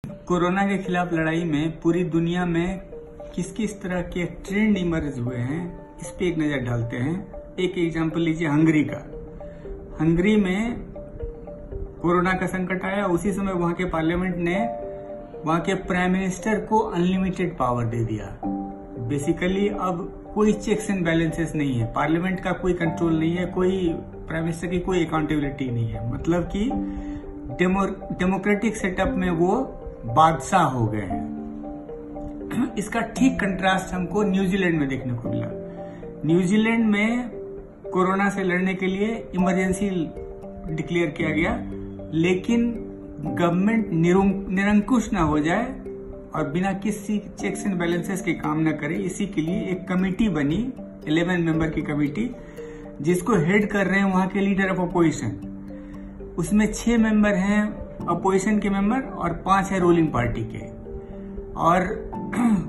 Corona के खिलाफ लड़ाई में पूरी दुनिया में किस किस तरह के ट्रेंड इमर्ज हुए हैं, इस पे एक नजर डालते हैं। एक एग्जांपल लीजिए हंगरी का। हंगरी में कोरोना का संकट आया, उसी समय वहां के पार्लियामेंट ने वहां के प्राइम मिनिस्टर को अनलिमिटेड पावर दे दिया। बेसिकली अब कोई चेक्स एंड बैलेंसेस नहीं है, पार्लियामेंट का कोई कंट्रोल नहीं है, कोई प्राइम मिनिस्टर की कोई अकाउंटेबिलिटी नहीं है। मतलब कि डेमोक्रेटिक सेटअप में वो बादशाह हो गए हैं। इसका ठीक कंट्रास्ट हमको न्यूजीलैंड में देखने को मिला। न्यूजीलैंड में कोरोना से लड़ने के लिए इमरजेंसी डिक्लेयर किया गया, लेकिन गवर्नमेंट निरंकुश ना हो जाए और बिना किसी चेक्स एंड बैलेंसेस के काम ना करे, इसी के लिए एक कमेटी बनी, 11 मेंबर की कमेटी, जिसको हेड कर रहे हैं वहां के लीडर ऑफ अपोजिशन। उसमें 6 मेंबर हैं अपोजिशन के मेंबर और 5 है रूलिंग पार्टी के। और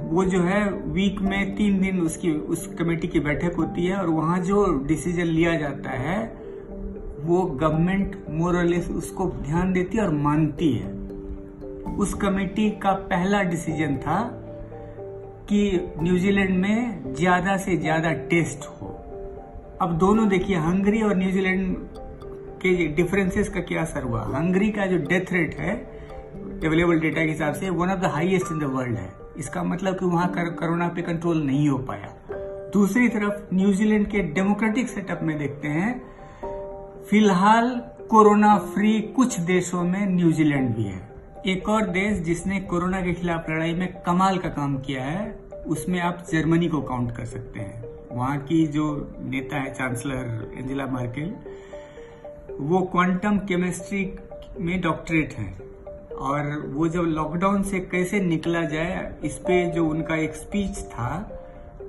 वो जो है वीक में 3 दिन उस कमेटी की बैठक होती है, और वहां जो डिसीजन लिया जाता है वो गवर्नमेंट मोरलेस उसको ध्यान देती है और मानती है। उस कमेटी का पहला डिसीजन था कि न्यूजीलैंड में ज्यादा से ज्यादा टेस्ट हो। अब दोनों देखिए, हंगरी और न्यूजीलैंड के डिफरेंसेस का क्या असर हुआ। हंगरी का जो डेथ रेट है अवेलेबल डेटा के हिसाब से one of the highest in the world है। इसका मतलब कि वहां कोरोना पे कंट्रोल नहीं हो पाया। दूसरी तरफ न्यूजीलैंड के डेमोक्रेटिक सेटअप में देखते हैं, फिलहाल कोरोना फ्री कुछ देशों में न्यूजीलैंड भी है। एक और देश जिसने कोरोना के खिलाफ लड़ाई में कमाल का काम किया है, उसमें आप जर्मनी को काउंट कर सकते हैं। वहां की जो नेता है चांसलर एंजेला मर्केल, वो क्वांटम केमिस्ट्री में डॉक्टरेट हैं, और वो जब लॉकडाउन से कैसे निकला जाए इस पे जो उनका एक स्पीच था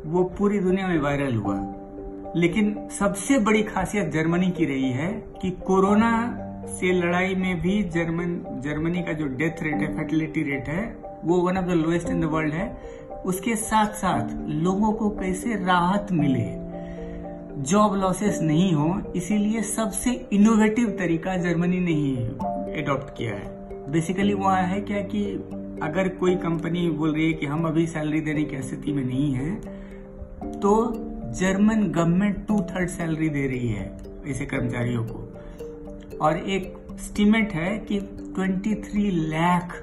वो पूरी दुनिया में वायरल हुआ। लेकिन सबसे बड़ी खासियत जर्मनी की रही है कि कोरोना से लड़ाई में भी जर्मनी का जो डेथ रेट है, फर्टिलिटी रेट है, वो one of the lowest in the world है। उसके साथ साथ लोगों को कैसे राहत मिले, जॉब लॉसेस नहीं हो, इसीलिए सबसे इनोवेटिव तरीका जर्मनी ने ही एडॉप्ट किया है। बेसिकली वहां है क्या कि अगर कोई कंपनी बोल रही है कि हम अभी सैलरी देने की स्थिति में नहीं है, तो जर्मन गवर्नमेंट 2/3 सैलरी दे रही है ऐसे कर्मचारियों को। और एक स्टीमेट है कि 23 लाख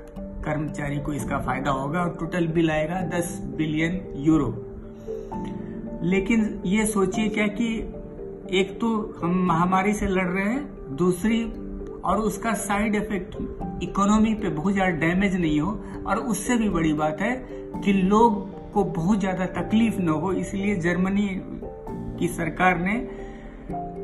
कर्मचारी को इसका फायदा होगा और टोटल बिल आएगा 10 बिलियन यूरो। लेकिन ये सोचिए क्या कि एक तो हम महामारी से लड़ रहे हैं, दूसरी और उसका साइड इफेक्ट इकोनॉमी पे बहुत ज्यादा डैमेज नहीं हो, और उससे भी बड़ी बात है कि लोग को बहुत ज्यादा तकलीफ न हो। इसलिए जर्मनी की सरकार ने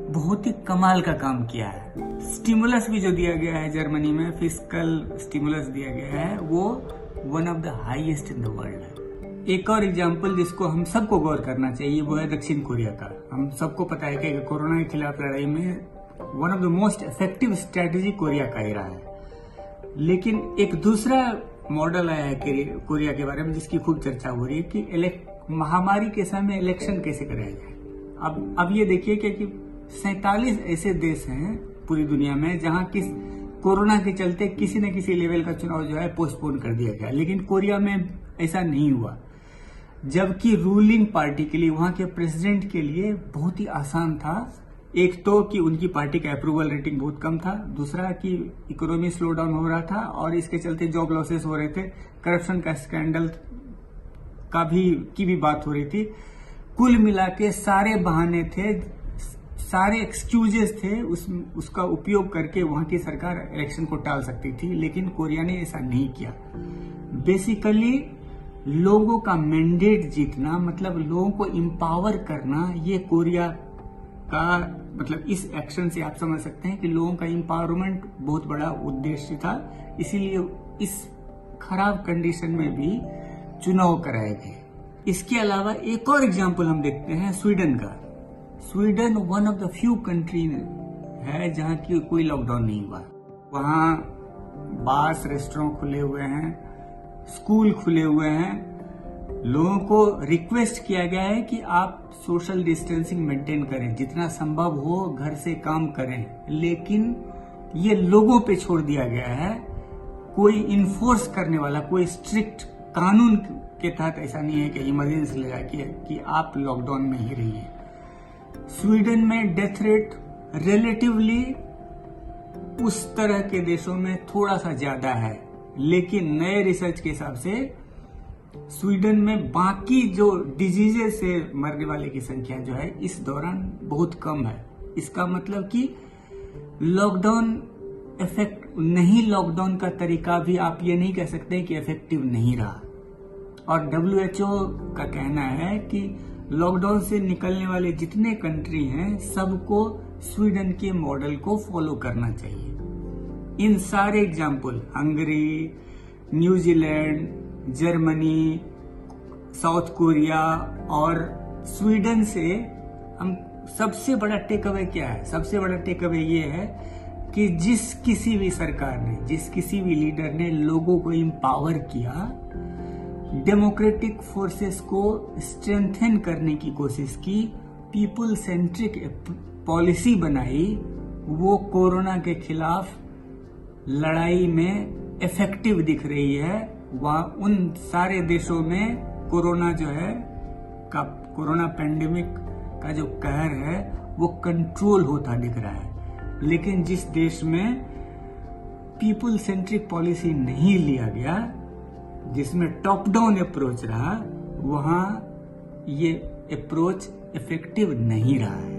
बहुत ही कमाल का काम किया है। स्टिमुलस भी जो दिया गया है जर्मनी में, फिस्कल स्टिमुलस दिया गया है, वो one of the highest in the world है। एक और एग्जाम्पल जिसको हम सबको गौर करना चाहिए वो है दक्षिण कोरिया का। हम सबको पता है कि कोरोना के खिलाफ लड़ाई में one of the most effective strategy Korea का ही रहा है। लेकिन एक दूसरा मॉडल आया है कोरिया के बारे में जिसकी खूब चर्चा हो रही है कि महामारी के समय इलेक्शन कैसे कराया जाए। अब ये देखिए कि 47 ऐसे देश हैं पूरी दुनिया में जहां कोरोना के चलते किसी न किसी लेवल का चुनाव जो है पोस्टपोन कर दिया गया, लेकिन कोरिया में ऐसा नहीं हुआ। जबकि रूलिंग पार्टी के लिए, वहां के प्रेसिडेंट के लिए बहुत ही आसान था। एक तो कि उनकी पार्टी का अप्रूवल रेटिंग बहुत कम था, दूसरा कि इकोनॉमी स्लो डाउन हो रहा था और इसके चलते जॉब लॉसेस हो रहे थे, करप्शन का स्कैंडल की भी बात हो रही थी। कुल मिला के सारे बहाने थे, सारे एक्सक्यूजेस थे, उसका उपयोग करके वहां की सरकार इलेक्शन को टाल सकती थी, लेकिन कोरिया ने ऐसा नहीं किया। बेसिकली लोगों का मैंडेट जीतना, मतलब लोगों को एम्पावर करना, ये कोरिया का मतलब इस एक्शन से आप समझ सकते हैं कि लोगों का एम्पावरमेंट बहुत बड़ा उद्देश्य था। इसीलिए इस खराब कंडीशन में भी चुनाव कराए गए। इसके अलावा एक और एग्जांपल हम देखते हैं स्वीडन का। Sweden one of the few country है जहां की कोई लॉकडाउन नहीं हुआ। वहां बार्स, रेस्टोरेंट खुले हुए हैं, स्कूल खुले हुए हैं। लोगों को रिक्वेस्ट किया गया है कि आप सोशल डिस्टेंसिंग मेंटेन करें, जितना संभव हो घर से काम करें, लेकिन ये लोगों पे छोड़ दिया गया है कोई इन्फोर्स करने वाला, कोई स्ट्रिक्ट कानून के तहत ऐसा नहीं है कि इमरजेंसी लगा कि आप लॉकडाउन में ही रहिए। स्वीडन में डेथ रेट रिलेटिवली उस तरह के देशों में थोड़ा सा ज्यादा है, लेकिन नए रिसर्च के हिसाब से स्वीडन में बाकी जो डिजीजेस से मरने वाले की संख्या जो है इस दौरान बहुत कम है। इसका मतलब कि लॉकडाउन लॉकडाउन का तरीका भी आप ये नहीं कह सकते कि इफेक्टिव नहीं रहा। और WHO का कहना है कि लॉकडाउन से निकलने वाले जितने कंट्री हैं सबको स्वीडन के मॉडल को फॉलो करना चाहिए। इन सारे example Hungary, New Zealand, Germany, south Korea और स्वीडन से हम सबसे बड़ा टेक अवे क्या है? सबसे बड़ा टेक अवे ये है कि जिस किसी भी सरकार ने, जिस किसी भी लीडर ने लोगों को एम्पावर किया, डेमोक्रेटिक फोर्सेस को स्ट्रेंथन करने की कोशिश की, पीपल सेंट्रिक पॉलिसी बनाई, वो कोरोना के खिलाफ लड़ाई में इफेक्टिव दिख रही है। वह उन सारे देशों में कोरोना जो है कोरोना पेंडेमिक का जो कहर है वो कंट्रोल होता दिख रहा है। लेकिन जिस देश में पीपल सेंट्रिक पॉलिसी नहीं लिया गया, जिसमें टॉप डाउन अप्रोच रहा, वहां ये अप्रोच इफेक्टिव नहीं रहा है।